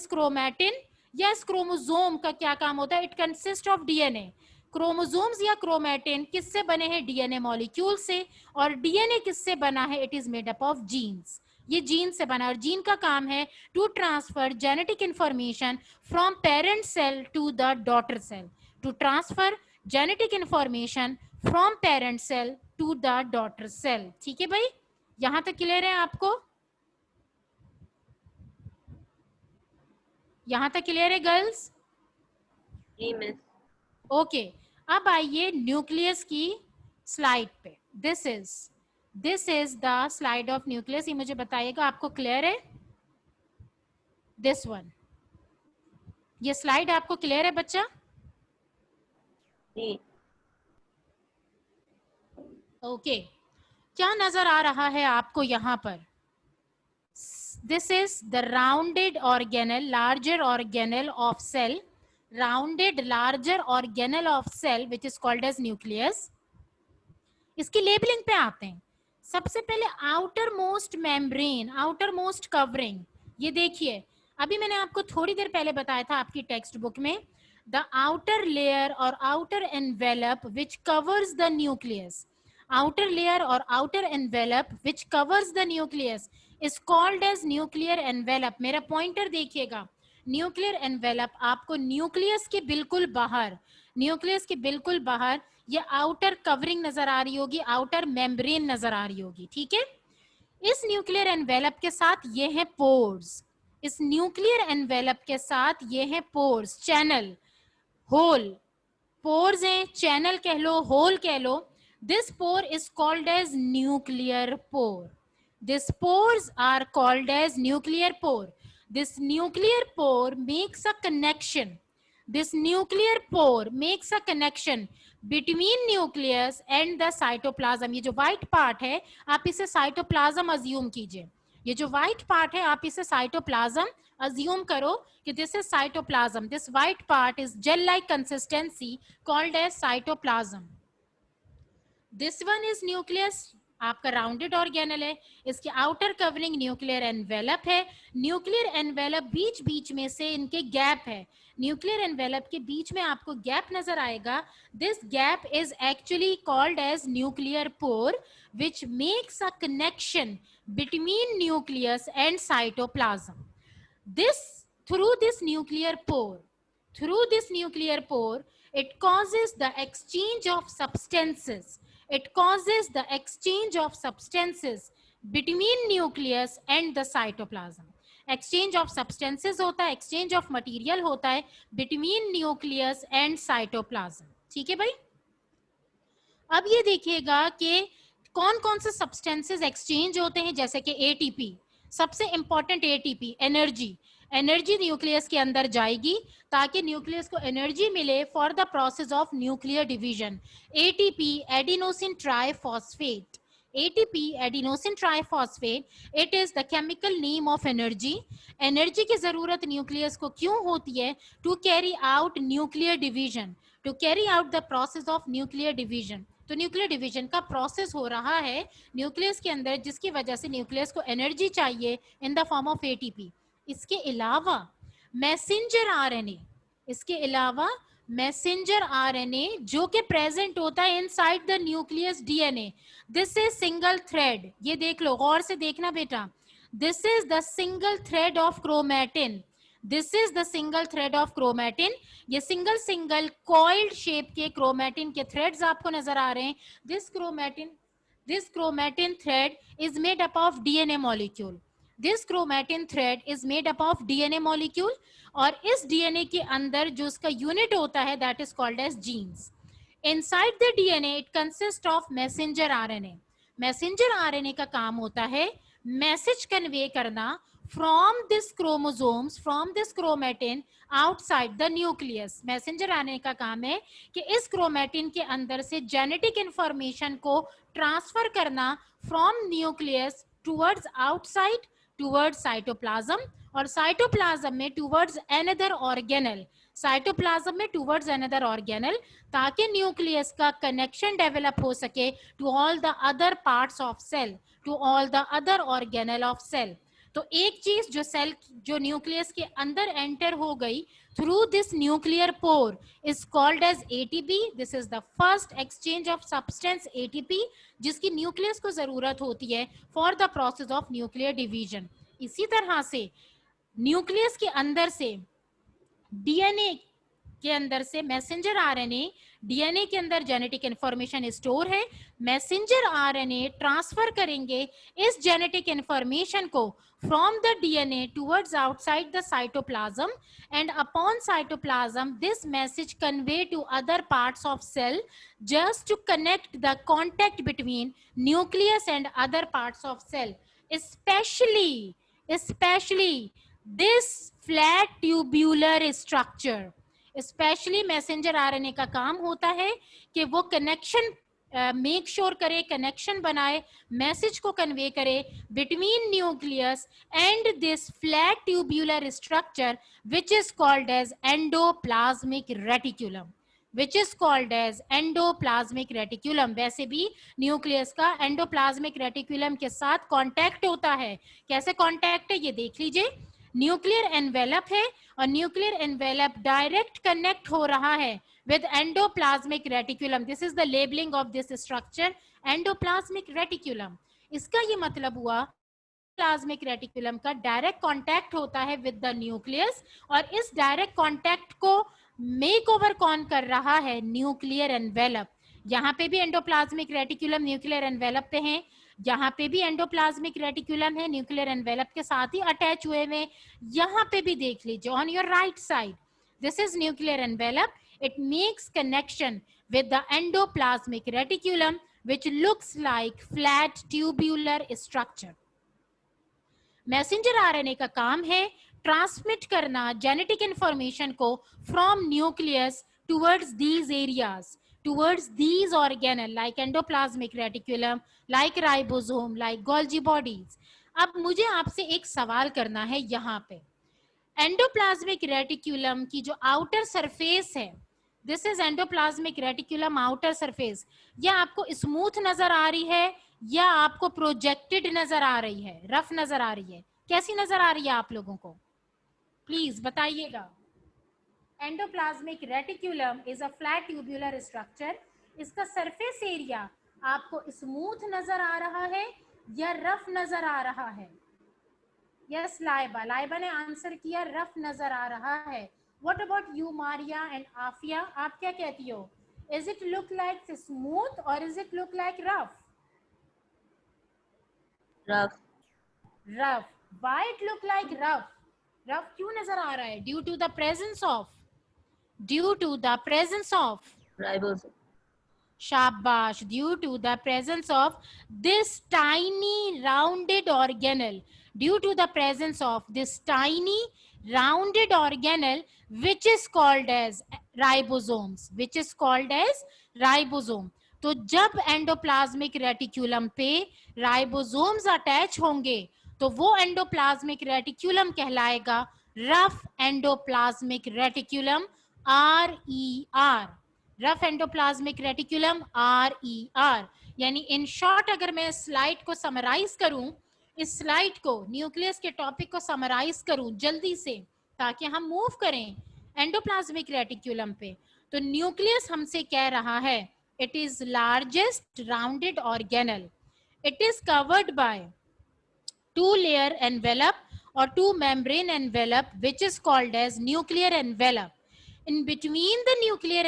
S1: chromatin yes, chromosome का क्या काम होता है? It consist of DNA. Chromosomes या क्रोमैटिन किससे बने हैं? डीएनए मॉलिक्यूल से। और डीएनए किससे बना है? It is made up of genes. ये जीन से बना, और जीन का काम है to transfer genetic information from parent cell to the daughter cell, to transfer genetic information from parent cell to the daughter cell. ठीक है भाई, यहां तक क्लियर है आपको? यहां तक क्लियर है गर्ल्स?
S3: जी मिस।
S1: ओके, अब आइए न्यूक्लियस की स्लाइड पे। This is the slide of nucleus. ये मुझे बताइएगा आपको क्लियर है? दिस वन, ये स्लाइड आपको क्लियर है बच्चा?
S3: जी।
S1: ओके, क्या नजर आ रहा है आपको यहाँ पर? This is the rounded organelle, larger organelle of cell, rounded larger organelle of cell which is called as nucleus. इसकी लेबलिंग पे आते हैं। सबसे पहले outermost membrane, outermost covering. ये देखिए, अभी मैंने आपको थोड़ी देर पहले बताया था आपकी टेक्स्ट बुक में, द आउटर लेयर और outer envelope which covers the nucleus, outer layer और outer envelope which covers the nucleus is called as nuclear envelope. मेरा पॉइंटर देखिएगा, न्यूक्लियर एनवेलप आपको न्यूक्लियस के बिल्कुल बाहर, न्यूक्लियस के बिल्कुल बाहर ये आउटर कवरिंग नजर आ रही होगी, आउटर मेम्ब्रेन नजर आ रही होगी। ठीक है, इस न्यूक्लियर एनवेलप के साथ ये है पोर्स, इस न्यूक्लियर एनवेलप के साथ ये है पोर्स, चैनल, होल। पोर्स हैं, चैनल कह लो, होल कह लो। This pore is called as nuclear pore. These pores are called as nuclear pore. This nuclear pore makes a connection. This nuclear pore makes a connection between nucleus and the cytoplasm. ये जो white part है, आप इसे cytoplasm assume कीजिए। ये जो white part है, आप इसे cytoplasm assume करो कि this is cytoplasm. This white part is gel-like consistency called as cytoplasm. This one is nucleus, आपका राउंडेड ऑर्गेनल है, इसके आउटर कवरिंग न्यूक्लियर एनवेलप है। न्यूक्लियर एनवेलप बीच बीच में से इनके गैप है, न्यूक्लियर एनवेलप के बीच में आपको गैप नजर आएगा। This gap is actually called as nuclear pore which makes a connection between nucleus and cytoplasm. This, through this nuclear pore, it causes the exchange of substances. It causes the exchange of substances between nucleus and the cytoplasm. Exchange of substances होता है, exchange of material होता है between nucleus and cytoplasm. ठीक है भाई? अब ये देखिएगा कि कौन कौन से सब्सटेंसेस एक्सचेंज होते हैं, जैसे कि एटीपी, सबसे important ATP, energy. Energy nucleus के अंदर जाएगी ताकि न्यूक्लियस को एनर्जी मिले for the process of nuclear division. ATP, adenosine triphosphate, ATP adenosine triphosphate, it is the chemical name of energy. Energy की जरूरत न्यूक्लियस को क्यों होती है? To carry out nuclear division, to carry out the process of nuclear division. तो nuclear division का process हो रहा है न्यूक्लियस के अंदर, जिसकी वजह से न्यूक्लियस को एनर्जी चाहिए in the form of ATP. इसके अलावा मैसेंजर आरएनए, इसके अलावा मैसेंजर आरएनए जो कि प्रेजेंट होता है inside the nucleus DNA. This is single thread, ये देख लो, गौर से देखना बेटा। This is the single thread of chromatin, this is the single thread of chromatin. ये सिंगल कॉइल्ड शेप के क्रोमैटिन के थ्रेड्स आपको नजर आ रहे हैं। This chromatin thread is made up of DNA molecule, this chromatin thread is made up of DNA molecule. और इस डीएनए के अंदर जो इसका यूनिट होता है that is called as genes. Inside the DNA it consist of messenger RNA. Messenger RNA का काम होता है मैसेज कन्वे करना from this chromosomes, from this chromatin outside the nucleus. Messenger RNA का काम है कि इस क्रोमैटिन के अंदर से जेनेटिक इंफॉर्मेशन को ट्रांसफर करना from nucleus towards outside, towards cytoplasm, और साइटोप्लाज्म में टुवर्ड्स अनदर ऑर्गेनल, साइटोप्लाज्म में टुवर्ड्स अनदर ऑर्गेनल, ताकि न्यूक्लियस का कनेक्शन डेवलप हो सके to all the other parts of cell, to all the other organelle of cell. तो एक चीज जो सेल जो न्यूक्लियस के अंदर एंटर हो गई through this nuclear pore is called as ATP. This is the first exchange of substance ATP जिसकी न्यूक्लियस को जरूरत होती है for the process of nuclear division. इसी तरह से न्यूक्लियस के अंदर से डीएनए के अंदर से मैसेंजर आरएनए, डीएनए के अंदर जेनेटिक इंफॉर्मेशन स्टोर है, मैसेंजर आरएनए ट्रांसफर करेंगे इस जेनेटिक इंफॉर्मेशन को from the DNA towards outside the cytoplasm and upon cytoplasm this message convey to other parts of cell just to connect the contact between nucleus and other parts of cell. especially this flat tubular structure. Specially messenger RNA का काम होता है कि वो connection make sure करे, connection बनाए, message को convey करे between nucleus and this flat tubular structure which is called as endoplasmic reticulum. Which is called as endoplasmic reticulum. वैसे भी न्यूक्लियस का एंडोप्लाज्मिक रेटिकुलम के साथ कॉन्टैक्ट होता है. कैसे कॉन्टैक्ट है ये देख लीजिए. न्यूक्लियर एनवेलप है और न्यूक्लियर एनवेलप डायरेक्ट कनेक्ट हो रहा है with endoplasmic reticulum. This is the labeling of this structure, endoplasmic reticulum. इसका ये मतलब हुआ प्लाज्मिक रेटिकुलम का डायरेक्ट कांटेक्ट होता है विद द न्यूक्लियस और इस डायरेक्ट कांटेक्ट को मेक ओवर कौन कर रहा है? Nuclear envelope. यहाँ पे भी एंडोप्लाज्मिक रेटिकुलम न्यूक्लियर एनवेलप पे है, यहाँ पे भी एंडोप्लाज्मिक रेटिकुलम है न्यूक्लियर एनवेलप के साथ ही अटैच हुए हुए. यहाँ पे भी देख लीजिए on your right side this is nuclear envelope. It makes connection with the endoplasmic reticulum, which looks like flat tubular structure. Messenger RNA का काम है ट्रांसमिट करना जेनेटिक इंफॉर्मेशन को from nucleus towards these areas, towards these organelles like endoplasmic reticulum, like ribosome, like Golgi bodies. अब मुझे आपसे एक सवाल करना है यहाँ पे. एंडोप्लाज्मिक रेटिकुलम की जो आउटर सरफेस है, this is endoplasmic reticulum outer surface, या आपको स्मूथ नजर आ रही है या आपको प्रोजेक्टेड नजर आ रही है, रफ नजर आ रही है, कैसी नजर आ रही है आप लोगों को? प्लीज बताइएगा. Endoplasmic reticulum is a flat tubular structure. इसका सरफेस एरिया आपको स्मूथ नजर आ रहा है या रफ नजर आ रहा है? यस लाइबा, लाइबा ने आंसर किया रफ नजर आ रहा है. What about you, Maria and Afia? आप क्या कहती हो? Is it look like smooth or is it look like rough?
S3: Rough.
S1: Rough. Why it look like rough? Rough क्यों नजर आ रहा है? Due to the presence of. Due to the presence of.
S3: Ribosome.
S1: Shabash. Due to the presence of this tiny rounded organelle. Due to the presence of this tiny rounded organelle which is called as ribosomes, which is called as ribosome. तो जब endoplasmic reticulum पे ribosomes attach होंगे तो वो endoplasmic reticulum कहलाएगा rough endoplasmic reticulum, RER. Rough endoplasmic reticulum RER. यानी in short अगर मैं स्लाइड को समराइज करूं, इस स्लाइड को न्यूक्लियस के टॉपिक को समराइज करूं जल्दी से ताकि हम मूव करें एंडोप्लाज्मिक रेटिकुलम पे, तो न्यूक्लियस हमसे कह रहा है it is largest rounded organelle. It is covered by 2 layer envelope or 2 membrane envelope which is called as nuclear envelope. In between the nuclear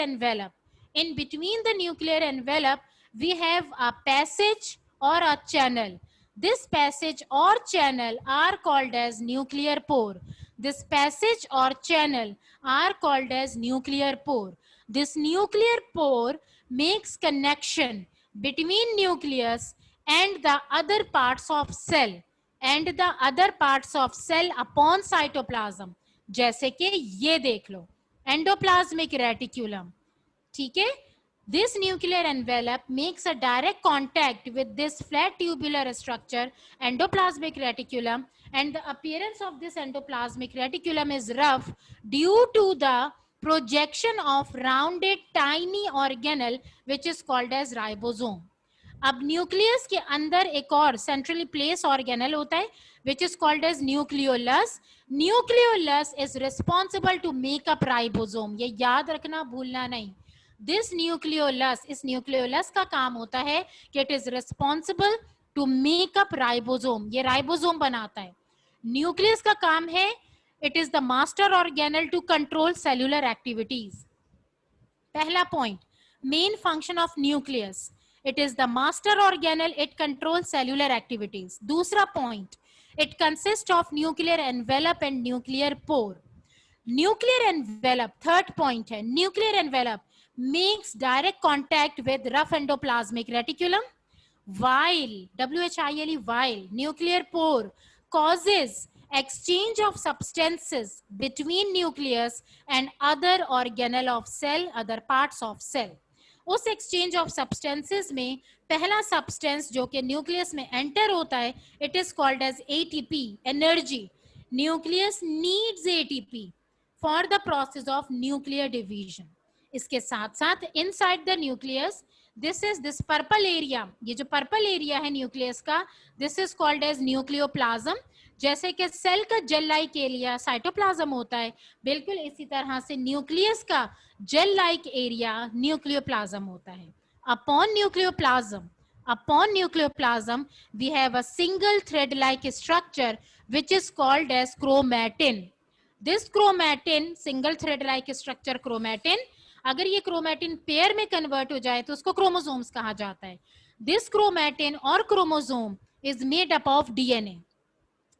S1: envelope we have a passage or a channel. This passage or channel are called as nuclear pore. This passage or channel are called as nuclear pore. This nuclear pore makes connection between nucleus and the other parts of cell upon cytoplasm. जैसे कि ये देख लो endoplasmic reticulum. ठीक है. This nuclear envelope makes a direct contact with this flat tubular structure, endoplasmic reticulum, and the appearance of this endoplasmic reticulum is rough due to the projection of rounded tiny organelle which is called as ribosome. अब nucleus के अंदर एक और centrally place organelle होता है which is called as nucleolus. Nucleolus is responsible to make up ribosome. ये याद रखना, भूलना नहीं. दिस न्यूक्लियोलस, इस न्यूक्लियोलस का काम होता है कि it is responsible to make up ribosome. ये राइबोसोम बनाता है. न्यूक्लियस का काम है, it is the master organelle to control cellular activities. पहला point, main function of nucleus, it is the master organelle, it controls cellular activities. दूसरा point, it consists of nuclear envelope and nuclear pore. Nuclear envelope, third point है, nuclear envelope makes direct contact with rough endoplasmic reticulum, while while nuclear pore causes exchange of substances between nucleus and other organelle of cell, other parts of cell. उस exchange of substances में पहला substance जो कि nucleus में enter होता है, it is called as ATP, energy. Nucleus needs ATP for the process of nuclear division. इसके साथ साथ inside the nucleus, this purple area, ये जो पर्पल एरिया है न्यूक्लियस का, this is called as nucleoplasm. जैसे कि सेल का जेल लाइक एरिया साइटोप्लाज्म होता है, बिल्कुल इसी तरह से न्यूक्लियस का जेल लाइक एरिया न्यूक्लियोप्लाज्म होता है. Upon nucleoplasm we have a single thread like structure which is called as chromatin. This chromatin, single thread like structure chromatin, अगर ये क्रोमेटिन पेयर में कन्वर्ट हो जाए तो उसको क्रोमोसोम्स कहा जाता है. दिस क्रोमेटिन और chromosome is made up of DNA.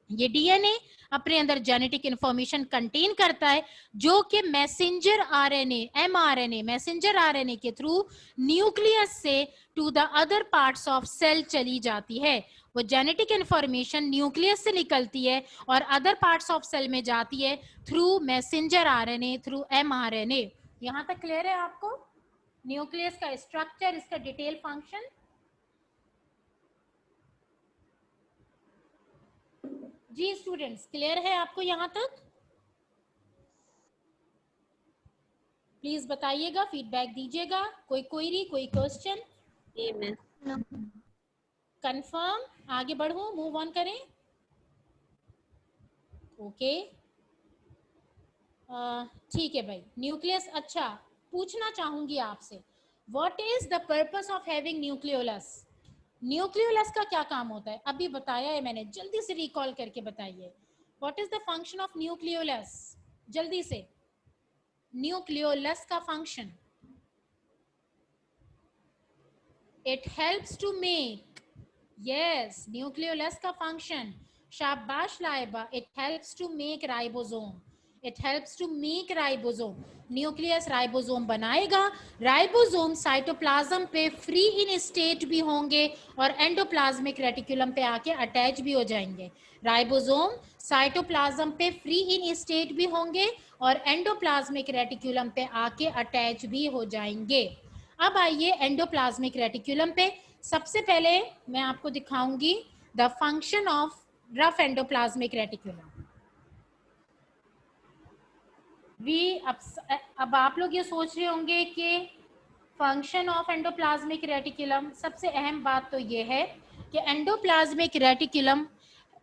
S1: ये डीएनए अपने अंदर जेनेटिक इंफॉर्मेशन कंटेन करता है जो कि messenger RNA, mRNA, messenger RNA के थ्रू न्यूक्लियस से to the other parts of cell चली जाती है. वो जेनेटिक इंफॉर्मेशन न्यूक्लियस से निकलती है और अदर पार्ट्स ऑफ सेल में जाती है through messenger RNA, through mRNA. यहां तक क्लियर है आपको? न्यूक्लियस का स्ट्रक्चर, इसका डिटेल फंक्शन. जी स्टूडेंट्स, क्लियर है आपको यहां तक? प्लीज बताइएगा, फीडबैक दीजिएगा. कोई क्वेरी, कोई क्वेश्चन?
S3: जी मिस.
S1: कंफर्म? आगे बढ़ो, मूव ऑन करें. ओके, ठीक है भाई. न्यूक्लियस, अच्छा पूछना चाहूंगी आपसे, what is the purpose of having nucleolus? Nucleolus का क्या काम होता है? अभी बताया है मैंने, जल्दी से रिकॉल करके बताइए. What is the function of nucleolus? जल्दी से. न्यूक्लियोलस का function, it helps to make, yes, nucleolus का फंक्शन, शाबाश Laiba, it helps to make ribosome. It helps to make ribosome. Nucleus ribosome बनाएगा. राइबोसोम साइटोप्लाज्म पे फ्री इन स्टेट भी होंगे और एंडोप्लाज्मिक रेटिकुलम पे आके अटैच भी हो जाएंगे. राइबोसोम साइटोप्लाज्म पे फ्री इन स्टेट भी होंगे और एंडोप्लाज्मिक रेटिकुलम पे आके अटैच भी हो जाएंगे. अब आइए एंडोप्लाज्मिक रेटिकुलम पे. सबसे पहले मैं आपको दिखाऊंगी the function of rough endoplasmic reticulum. अब आप लोग ये सोच रहे होंगे कि फंक्शन ऑफ एंडोप्लाज्मिक रेटिकुलम, सबसे अहम बात तो ये है कि endoplasmic reticulum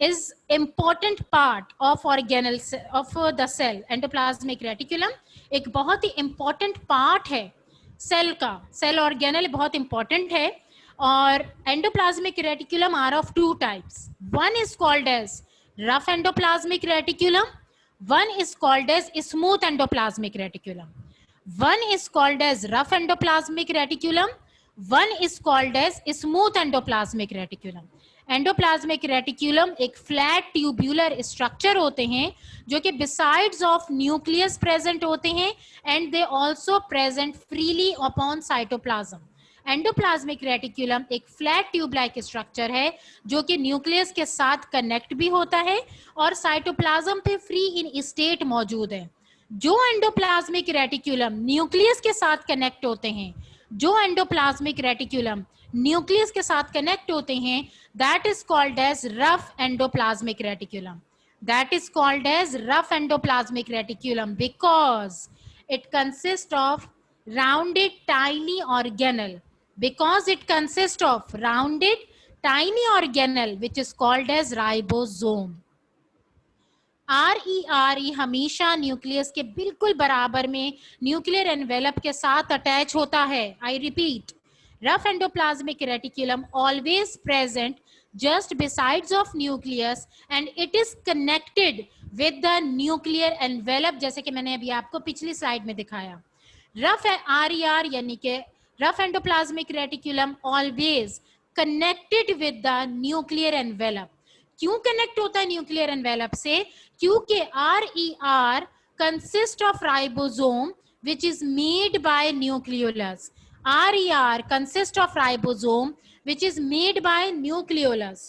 S1: is important part of organelle of the cell. Endoplasmic reticulum एक बहुत ही इम्पोर्टेंट पार्ट है सेल का. सेल ऑर्गेनल बहुत इंपॉर्टेंट है. और endoplasmic reticulum are of two types. One is called as rough endoplasmic reticulum, one is called as smooth endoplasmic reticulum. One is called as rough endoplasmic reticulum, one is called as smooth endoplasmic reticulum. Endoplasmic reticulum एक flat tubular structure होते हैं जो कि besides of nucleus present होते हैं and they also present freely upon cytoplasm. Endoplasmic reticulum एक flat tube like structure है जो कि न्यूक्लियस के साथ कनेक्ट भी होता है और साइटोप्लाज्म पे फ्री इन स्टेट मौजूद है. जो एंडोप्लाज्मिक रेटिकुलम न्यूक्लियस के साथ कनेक्ट होते हैं, जो एंडोप्लाज्मिक रेटिकुलम न्यूक्लियस के साथ कनेक्ट होते हैं, that is called as rough endoplasmic reticulum. That is called as rough endoplasmic reticulum because it consist of rounded tiny organelle because it consists of rounded tiny organelle which is called as ribosome. RERE हमेशा nucleus के बिल्कुल बराबर में nuclear envelope के साथ attach होता है. I repeat, rough endoplasmic reticulum always present just besides of nucleus and it is connected with the nuclear envelope, जैसे कि मैंने अभी आपको पिछली स्लाइड में दिखाया. रफ RER यानी कि rough endoplasmic reticulum always connected with the nuclear envelope. क्यों कनेक्ट होता है न्यूक्लियर एनवेलप से? क्योंकि RER consist of ribosome which is made by nucleolus. RER consists of ribosome which is made by nucleolus.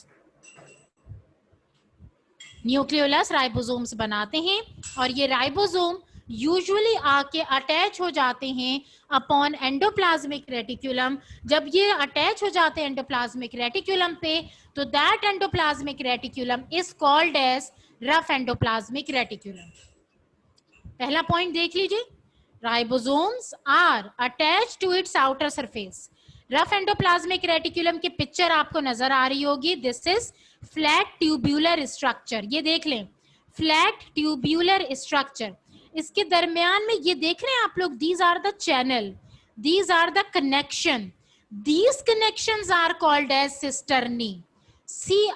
S1: Nucleolus ribosomes बनाते हैं और ये ribosome usually आके अटैच हो जाते हैं अपॉन एंडोप्लाज्मिक रेटिकुलम. जब ये अटैच हो जाते हैं एंडोप्लाज्मिक रेटिकुलम पे तो that endoplasmic reticulum is called as rough endoplasmic reticulum. पहला पॉइंट देख लीजिए, ribosomes are attached to its outer surface. Rough endoplasmic reticulum की पिक्चर आपको नजर आ रही होगी. This is flat tubular structure. ये देख लें, फ्लैट ट्यूब्यूलर स्ट्रक्चर. इसके दरमियान में ये देख रहे हैं आप लोग, these are the channel, these are the connection. These connections are called as cisternae. CISTERNAE,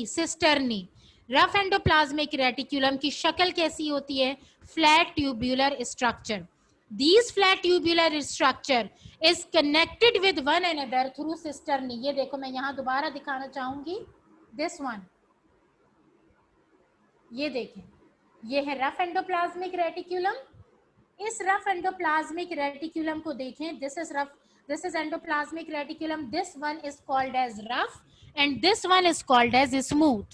S1: cisternae. Rough endoplasmic reticulum की शक्ल कैसी होती है? Flat tubular structure. These flat tubular structure is connected with one another through cisternae. ये देखो, मैं यहाँ दोबारा दिखाना चाहूंगी. This one, ये देखें, ये है रफ एंडोप्लाज्मिक रेटिकुलम. इस रफ एंडोप्लाज्मिक रेटिकुलम को देखें. This is endoplasmic reticulum. This one is called as rough and this one is called as smooth.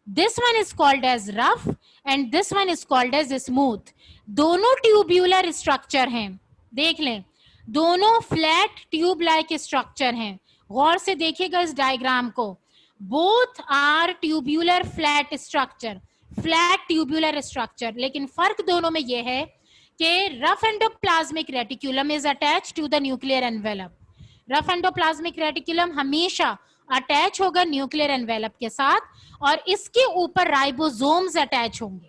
S1: This one is called as rough and this one is called as smooth. दोनों tubular structure हैं. देख लें, दोनों flat tube like structure हैं. गौर से देखिएगा इस diagram को. Both are tubular flat structure, flat tubular structure. लेकिन फर्क दोनों में यह है कि rough endoplasmic reticulum is attached to the nuclear envelope. Rough endoplasmic reticulum हमेशा अटैच होगा न्यूक्लियर एनवेलप के साथ और इसके ऊपर राइबोसोम्स अटैच होंगे.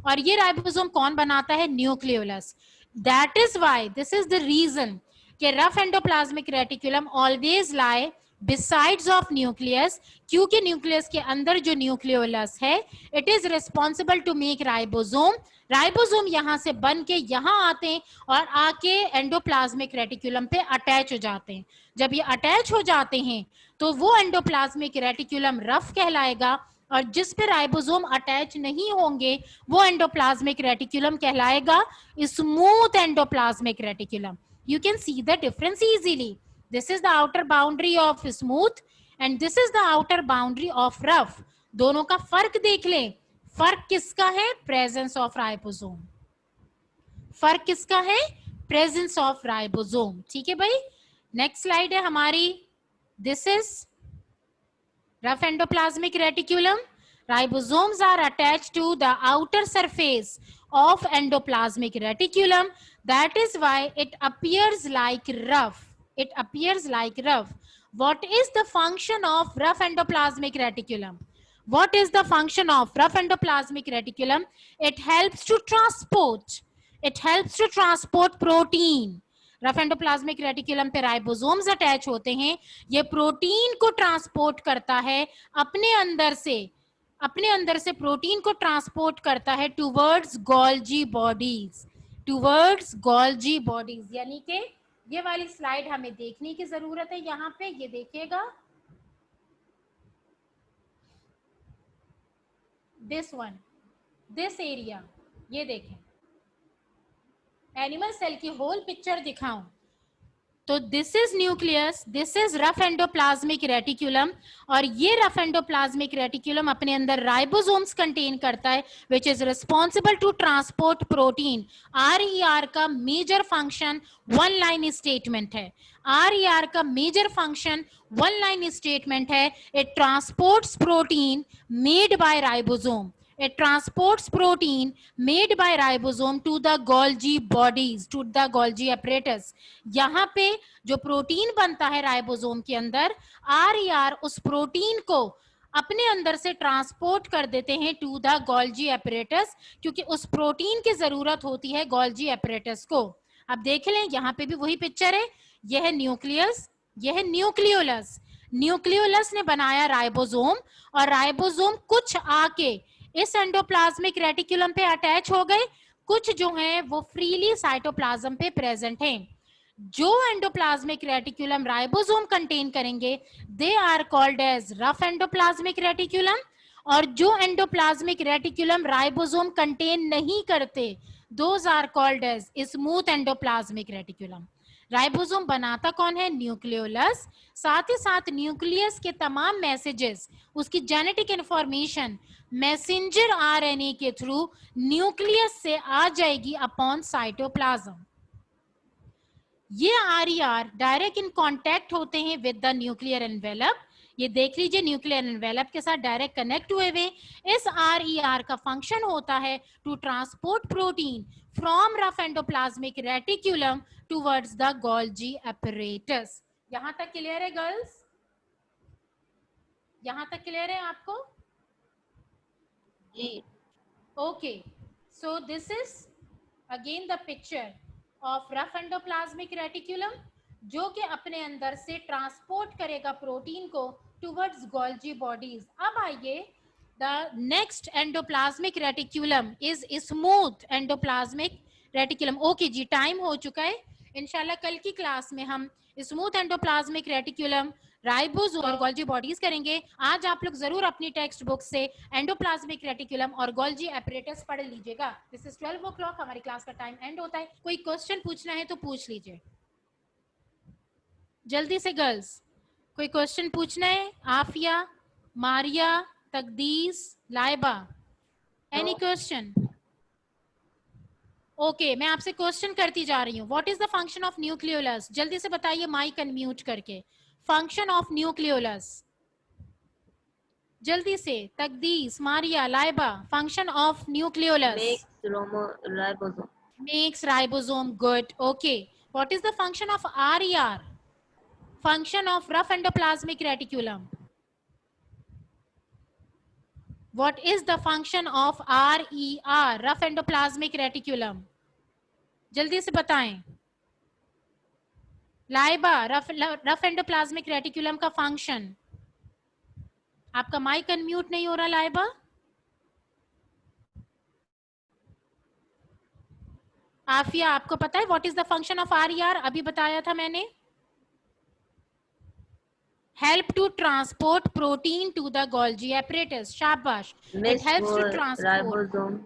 S1: और ये राइबोसोम कौन बनाता है? Nucleolus. That is why, this is the reason कि rough endoplasmic reticulum always lie besides of nucleus. क्योंकि न्यूक्लियस के अंदर जो न्यूक्लियोलस है, it is responsible to make ribosome. Ribosome यहाँ से बन के यहाँ आते हैं और आके एंडोप्लाज्मिक रेटिकुलम पे अटैच हो जाते हैं. जब ये अटैच हो जाते हैं तो वो एंडोप्लाज्मिक रेटिकुलम रफ कहलाएगा और जिस पे राइबोसोम अटैच नहीं होंगे वो एंडोप्लाज्मिक रेटिकुलम कहलाएगा smooth endoplasmic reticulum. You can see the difference easily. This is the outer boundary of smooth and this is the outer boundary of rough. दोनों का फर्क देख लें. फर्क किसका है? Presence of ribosome. फर्क किसका है? Presence of ribosome. ठीक है भाई. नेक्स्ट स्लाइड है हमारी. This is rough endoplasmic reticulum. Ribosomes are attached to the outer surface of endoplasmic reticulum. That is why it appears like rough. It appears like rough. What is the function of rough endoplasmic reticulum? What is the function of rough endoplasmic reticulum? It helps to transport. It helps to transport protein. Rough endoplasmic reticulum पे ribosomes attach होते हैं. ये protein को transport करता है अपने अंदर से प्रोटीन को ट्रांसपोर्ट करता है towards Golgi bodies. Towards Golgi bodies यानी कि ये वाली स्लाइड हमें देखने की जरूरत है. यहाँ पे ये देखिएगा, दिस वन, दिस एरिया. ये देखें, एनिमल सेल की होल पिक्चर दिखाऊं तो this is nucleus, this is rough endoplasmic reticulum और ये रफ एंडोप्लाज्मिक रेटिकुलम अपने अंदर राइबोसोम्स कंटेन करता है which is responsible to transport protein. RER का major function one line statement है. RER का major function one line statement है. It transports protein made by ribosome. It transports protein made by ribosome to the Golgi bodies, to the Golgi apparatus. यहाँ पे जो protein बनता है ribosome के अंदर, RER उस प्रोटीन को अपने अंदर से ट्रांसपोर्ट कर देते हैं टू द गोल्जी एपरेटस, क्योंकि उस प्रोटीन की जरूरत होती है गोल्जी एपरेटस को. अब देख लें, यहाँ पे भी वही पिक्चर है. यह है न्यूक्लियस, यह है न्यूक्लियोलस. न्यूक्लियोलस ने बनाया राइबोसोम, और राइबोसोम कुछ आके इस एंडोप्लाज्मिक रेटिकुलम पे अटैच हो गए, कुछ जो हैं वो फ्रीली साइटोप्लाज्म पे प्रेजेंट हैं. जो एंडोप्लाज्मिक रेटिकुलम राइबोसोम कंटेन करेंगे they are called as rough endoplasmic reticulum, और जो एंडोप्लाज्मिक रेटिकुलम राइबोसोम कंटेन नहीं करते those are called as smooth endoplasmic reticulum. Ribosome बनाता कौन है? न्यूक्लियोलस. साथ ही साथ न्यूक्लियस के तमाम मैसेजेस, उसकी जेनेटिक इंफॉर्मेशन मैसेंजर आरएनए के थ्रू न्यूक्लियस से आ जाएगी अपॉन साइटोप्लाज्म. ये आरईआर डायरेक्ट इन कांटेक्ट होते हैं विद द न्यूक्लियर एनवेलप. ये देख लीजिए, न्यूक्लियर एनवेलप के साथ डायरेक्ट कनेक्ट हुए हुए. इस आरईआर का फंक्शन होता है to transport protein from rough endoplasmic reticulum towards the Golgi apparatus. यहां तक क्लियर है गर्ल्स? यहां तक क्लियर है आपको?
S3: जी.
S1: Okay, so this is again the picture of rough endoplasmic reticulum, जो कि अपने अंदर से ट्रांसपोर्ट करेगा प्रोटीन को टुवर्ड्स गोल्जी बॉडीज. अब आइए, the next endoplasmic reticulum is smooth endoplasmic reticulum. Okay जी, टाइम हो चुका है. इंशाल्लाह कल की क्लास में हम स्मूथ एंडोप्लाज्मिक रेटिकुलम, राइबोसोम और गोल्जी बॉडीज करेंगे. आज आप लोग जरूर अपनी टेक्स्ट बुक से एंडोप्लाज्मिक रेटिकुलम और गोल्जी एपरेटस पढ़ लीजिएगा. दिस इज 12 o'clock, हमारी क्लास का टाइम एंड होता है. कोई क्वेश्चन पूछना है तो पूछ लीजिए जल्दी से गर्ल्स. कोई क्वेश्चन पूछना है? Afia, Maria, Taqdees, Laiba, any question? Okay, मैं आपसे क्वेश्चन करती जा रही हूँ. What is the function of nucleolus? जल्दी से बताइए माइक अनम्यूट करके. फंक्शन ऑफ न्यूक्लियोलस जल्दी से. Taqdees, Maria, Laiba, function of nucleolus.
S3: Ribosome.
S1: Makes ribosome. Good. Okay. What is the function of RER? Function of rough endoplasmic reticulum. What is the function of RER? Rough endoplasmic reticulum. जल्दी से बताएं. Laiba, rough endoplasmic reticulum का function. आपका mike unmute नहीं हो रहा लाइबा. आफिया, आपको पता है what is the function of RER? अभी बताया था मैंने. Help to transport protein to the Golgi apparatus. शाबाश. It helps to transport.
S3: Ribosome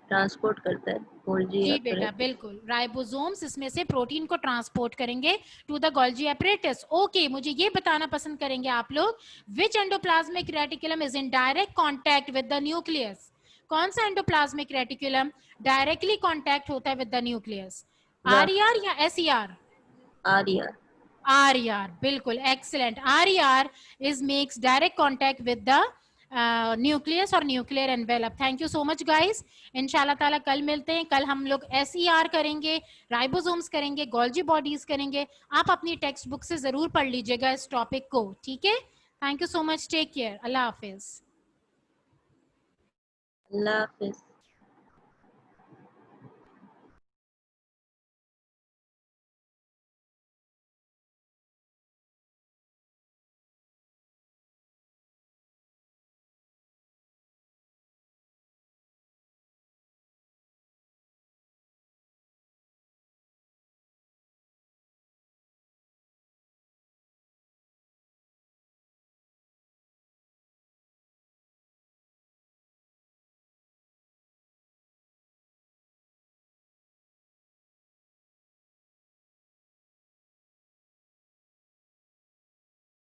S3: transport करता है गोल्जी
S1: जी बेटा, बिल्कुल. राइबोसोम्स इसमें से प्रोटीन को ट्रांसपोर्ट करेंगे to the Golgi apparatus. Okay, मुझे ये बताना पसंद करेंगे आप लोग, which endoplasmic reticulum is in direct contact with the nucleus? कौन सा एंडोप्लाज्मिक रेटिकुलम डायरेक्टली कांटेक्ट होता है विद द न्यूक्लियस? आरईआर या एसईआर?
S3: आरईआर.
S1: RER, बिल्कुल, excellent. RER is makes direct contact with the nucleus और nuclear envelope. Thank you so much guys. इंशाल्लाह ताला कल मिलते हैं. कल हम लोग SER करेंगे, राइबोसोम्स करेंगे, गोल्जी बॉडीज करेंगे. आप अपनी टेक्स्ट बुक से जरूर पढ़ लीजिएगा इस टॉपिक को. ठीक है? Thank you so much. Take care. अल्लाह हाफिज.
S3: अल्लाह हाफिज.